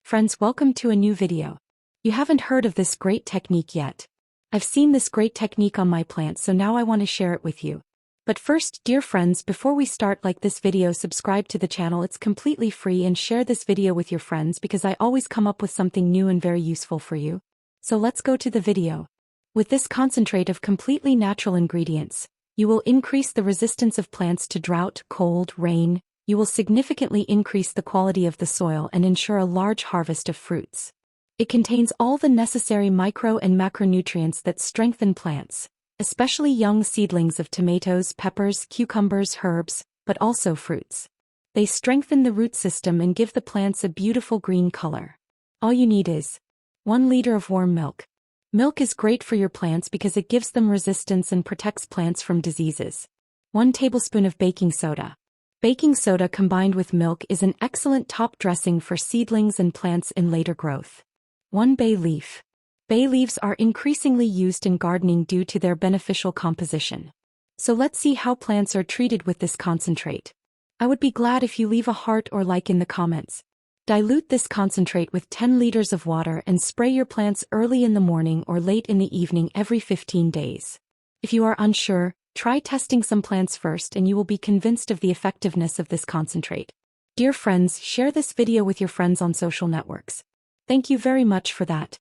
Friends, welcome to a new video. You haven't heard of this great technique yet. I've seen this great technique on my plants, so now I want to share it with you. But first, dear friends, before we start, like this video, subscribe to the channel, it's completely free, and share this video with your friends because I always come up with something new and very useful for you. So let's go to the video. With this concentrate of completely natural ingredients, you will increase the resistance of plants to drought, cold, rain. You will significantly increase the quality of the soil and ensure a large harvest of fruits. It contains all the necessary micro and macronutrients that strengthen plants, especially young seedlings of tomatoes, peppers, cucumbers, herbs, but also fruits. They strengthen the root system and give the plants a beautiful green color. All you need is 1 liter of warm milk. Milk is great for your plants because it gives them resistance and protects plants from diseases. 1 tablespoon of baking soda. Baking soda combined with milk is an excellent top dressing for seedlings and plants in later growth. 1 bay leaf. Bay leaves are increasingly used in gardening due to their beneficial composition. So let's see how plants are treated with this concentrate. I would be glad if you leave a heart or like in the comments. Dilute this concentrate with 10 liters of water and spray your plants early in the morning or late in the evening every 15 days. If you are unsure, try testing some plants first and you will be convinced of the effectiveness of this concentrate. Dear friends, share this video with your friends on social networks. Thank you very much for that.